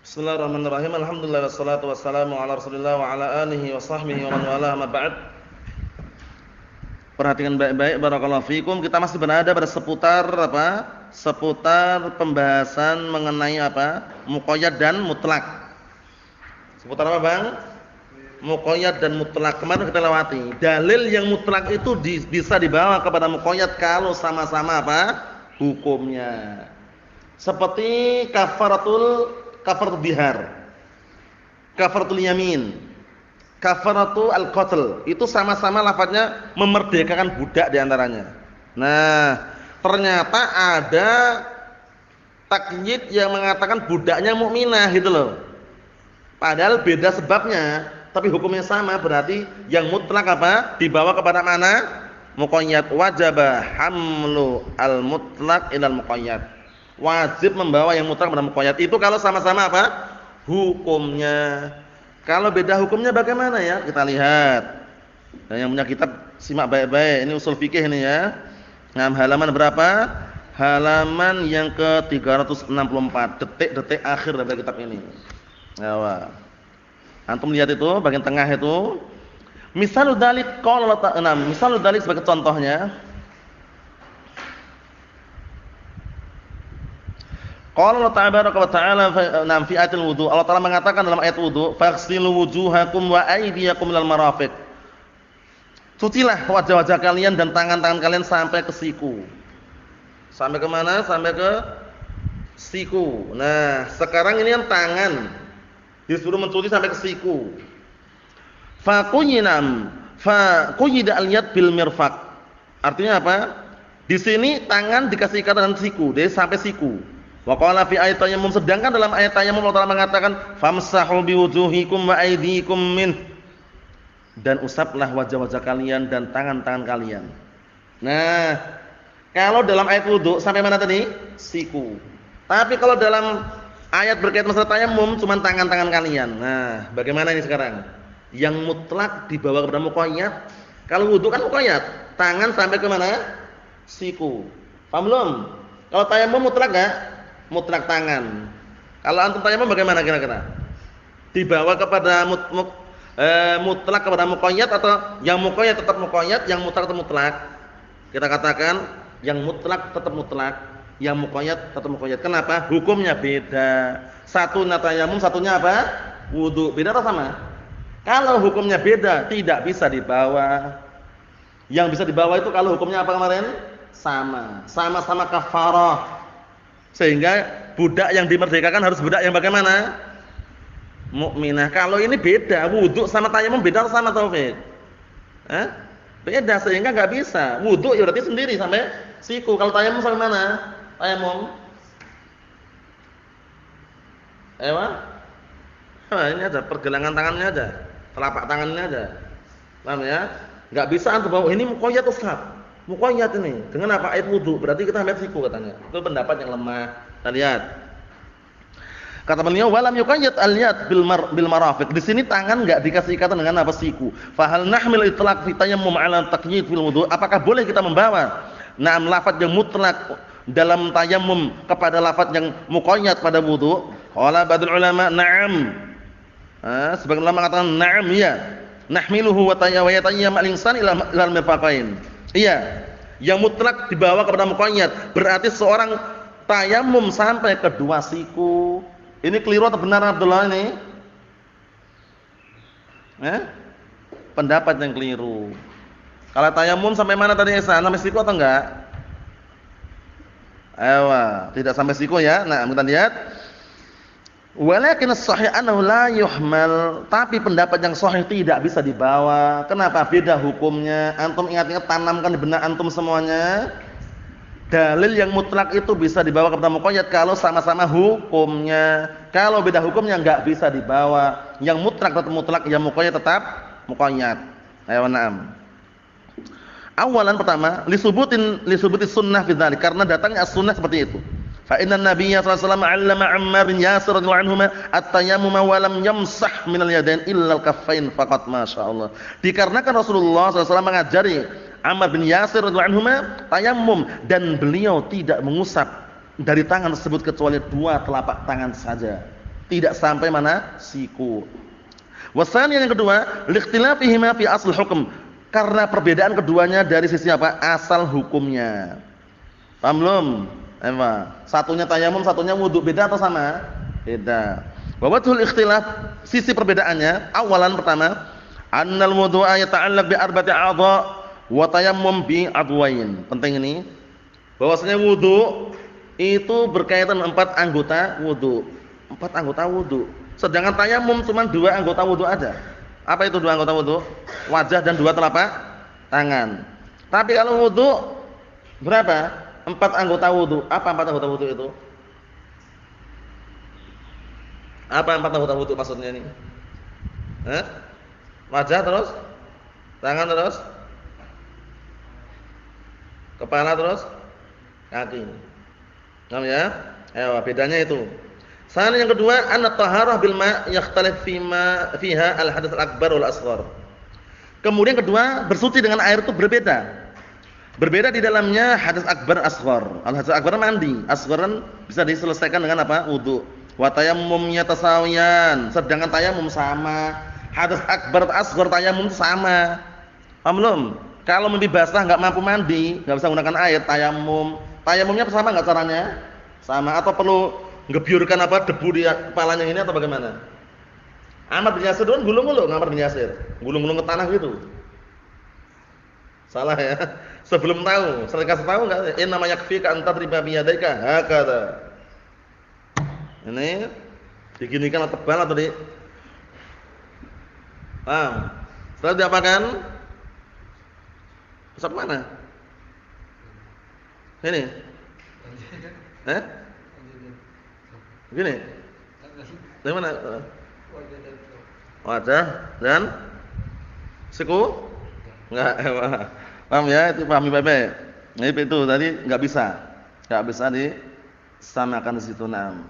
Bismillahirrahmanirrahim. Alhamdulillah wassalatu wassalamu ala Rasulillah wa ala alihi wa sahbihi wa man wala ma ba'd. Perhatikan baik-baik barakallahu fikum. Kita masih berada pada seputar apa? Seputar pembahasan mengenai apa? Muqayyad dan mutlak. Seputar apa, Bang? Muqayyad dan mutlak. Kemarin kita lewati. Dalil yang mutlak itu bisa dibawa kepada muqayyad kalau sama-sama apa? Hukumnya. Seperti kafaratul bihar, kafaratul yamin, kafaratul al-qatl, itu sama-sama lafadznya memerdekakan budak diantaranya. Nah, ternyata ada takyid yang mengatakan budaknya mukminah gitu loh. Padahal beda sebabnya, tapi hukumnya sama. Berarti yang mutlak apa? Dibawa kepada mana? Muqayyad. Wajaba hamlu al-mutlak ilal muqayyad. Wajib membawa yang mutlak pada muqayyad. Itu kalau sama-sama apa? Hukumnya. Kalau beda hukumnya bagaimana ya? Kita lihat. Dan yang punya kitab simak baik-baik. Ini usul fikih ini ya. Nah, halaman berapa? Halaman yang ke-364. Detik-detik akhir dari kitab ini. Nah, antum lihat itu bagian tengah itu. Misalul dzalik qala ta'ala. Misalul dzalik sebagai contohnya. Qala Allah tabaraka wa ta'ala fi ayatil wudu. Allah Ta'ala mengatakan dalam ayat wudu, "Faghsilu wujuhakum wa aydiyakum ilal marafiq." Cucilah wajah-wajah kalian dan tangan-tangan kalian sampai ke siku. Sampai ke mana? Sampai ke siku. Nah, sekarang ini yang tangan disuruh mencuci sampai ke siku. Faquyida al-yad bil mirfaq. Artinya apa? Di sini tangan dikasih ikatan dengan siku, jadi sampai siku. Wa qala fi ayat tayammum, sedangkan dalam ayat tayammum Allah Ta'ala mengatakan famsahu biwujuhikum wa aydikum min, dan usaplah wajah-wajah kalian dan tangan-tangan kalian. Nah, kalau dalam ayat wudu sampai mana tadi? Siku. Tapi kalau dalam ayat berkaitan masalah tayammum cuma tangan-tangan kalian. Nah, bagaimana ini sekarang? Yang mutlak dibawa kepada muqayyad. Kalau wudu kan muqayyad, tangan sampai ke mana? Siku. Paham belum? Kalau tayammum mutlak enggak? Mutlak tangan. Kalau antum tayammum bagaimana kira-kira? Dibawa kepada mutlak kepada muqayyad atau yang muqayyad tetap muqayyad, yang mutlak tetap mutlak? Kita katakan yang mutlak tetap mutlak, yang muqayyad tetap muqayyad. Kenapa? Hukumnya beda. Satunya tayammum, satunya apa? Wudu. Beda atau sama? Kalau hukumnya beda, tidak bisa dibawa. Yang bisa dibawa itu kalau hukumnya apa kemarin? Sama. Sama-sama kafarah. Sehingga budak yang dimerdekakan harus budak yang bagaimana? Mukminah. Kalau ini beda, wudu sama tayammum beda sama Taufik? Beda, sehingga enggak bisa. Wudu ya berarti sendiri sampai siku. Kalau tayammum sampai mana? Tayammum. Ini aja pergelangan tangannya aja, telapak tangannya aja. Paham ya? Enggak bisa antum bawa ini muqayyad Ustaz. Muqayyad ini dengan apa? Ayat wudu. Berarti kita ambil siku katanya. Itu pendapat yang lemah. Kita lihat. Kata beliau, walam yuqayyad al-yad bil marafiq. Di sini tangan enggak dikasih ikatan dengan apa? Siku. Fa hal nahmil itlaq fi tayammum 'ala taqyid fil wudu? Apakah boleh kita membawa na'am lafaz yang mutlak dalam tayammum kepada lafaz yang muqayyad pada wudu? Qala ba'dul ulama, na'am. Sebagian ulama mengatakan na'am ya. Nahmiluhu wa tayammum al-insan ila al-mirfaqain. Iya, yang mutlak dibawa kepada muqayyad. Berarti seorang tayammum sampai kedua siku. Ini keliru atau benar Abdullah ini? Pendapat yang keliru. Kalau tayammum sampai mana tadi Ihsan? Sampai siku atau enggak? Tidak sampai siku ya. Nah, kita lihat. Walakin as-sahih annahu la yuhmal, tapi pendapat yang sahih tidak bisa dibawa. Kenapa? Beda hukumnya. Antum ingat-ingat, tanamkan di benak antum semuanya. Dalil yang mutlak itu bisa dibawa kepada muqayyad kalau sama-sama hukumnya. Kalau beda hukumnya enggak bisa dibawa. Yang mutlak tetap mutlak, yang muqayyad tetap muqayyad. Ayo na'am. Awalan pertama, lisubuti sunnah fi dzalik, karena datangnya as-sunnah seperti itu. Fa inna Nabiyya sallallahu alaihi wasallam 'allama Ammar bin Yasir radhiyallahu anhuma at-tayammum wa lam yamsah minal yadain illa al-kaffain faqat, masyaallah. Dikarenakan Rasulullah sallallahu alaihi wasallam mengajari Ammar bin Yasir radhiyallahu anhuma tayammum dan beliau tidak mengusap dari tangan tersebut kecuali dua telapak tangan saja. Tidak sampai mana? Siku. Wasani yang kedua, likhtilafihima fi asl hukum. Karena perbedaan keduanya dari sisi apa? Asal hukumnya. Paham belum? Satunya tayamum, satunya wudu. Beda atau sama? Beda. Wa wajhul ikhtilaf, sisi perbedaannya, awalan pertama, annal wudu'a yata'allaq bi arba'ati a'dha wa tayammum bi adwain. Penting ini. Bahwasanya wudu itu berkaitan 4 anggota wudu. 4 anggota wudu. Sedangkan tayamum cuma 2 anggota wudu aja. Apa itu 2 anggota wudu? Wajah dan 2 telapak tangan. Tapi kalau wudu berapa? 4 anggota wudu. Apa 4 anggota wudu itu? Apa 4 anggota wudu maksudnya ini? Wajah terus? Tangan terus? Kepala terus? Kaki. Paham ya? Ayo, bedanya itu. Soal yang kedua, an-taharah bil ma' yakhtalif fiha al-hadats al-akbar wal asghar. Kemudian kedua, bersuci dengan air itu berbeda. Berbeda di dalamnya hadas akbar asghar. Al-hadas akbar mandi, asgharan bisa diselesaikan dengan apa? Wudu. Wa tayammumnya tasawiyan, sedangkan tayamum sama. Hadas akbar asghar tayamum sama. Paham belum? Kalau mimpi basah enggak mampu mandi, enggak bisa menggunakan air, tayamum. Tayamumnya sama enggak caranya? Sama atau perlu ngebiurkan apa debu di kepalanya ini atau bagaimana? Ahmad bin Yasir dulu gulung-gulung, Ahmad bin Yasir. Gulung-gulung ke tanah gitu. Salah ya. Sebelum tahu, saya kasih tahu enggak? Ini namanya yakfika anta riba biyadaika hakada. Ini diginikan tebal atau di paham? Setelah diapakan? Pusat mana? Ini. Begini. Dari mana? Wajah dan siku? Enggak. Paham ya? Itu pahami baik-baik. Nah, itu tadi enggak bisa disamakan di situ. Naam.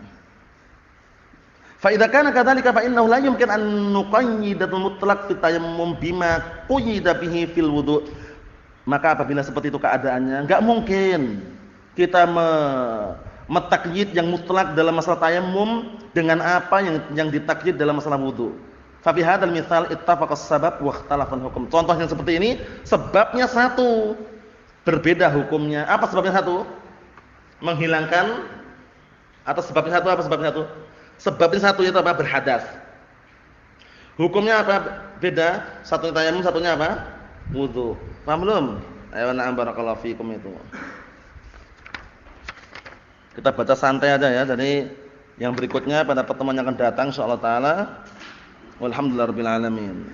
Fa idza kana kadzalika fa innahu la yumkin an nuqayyidatul mutlaq fi tayammum bima quyida bihi fil wudu'. Maka apabila seperti itu keadaannya, enggak mungkin kita metakyid yang mutlak dalam masalah tayammum dengan apa yang ditakyid dalam masalah wudu. Fa fi hadzal mitsal ittafaqa as-sabab wa ikhtalafa al-hukm. Contohnya seperti ini, sebabnya satu, berbeda hukumnya. Apa sebabnya satu? Menghilangkan atau sebabnya satu apa sebabnya satu? Sebabnya satu itu apa? Berhadas. Hukumnya apa? Beda. Satunya tayamum, satunya apa? Wudu. Paham belum? Ayo na'am barakallahu fikum itu. Kita baca santai aja ya. Jadi yang berikutnya pada pertemuan yang akan datang insyaallah taala. Walhamdulillahirabbil alamin.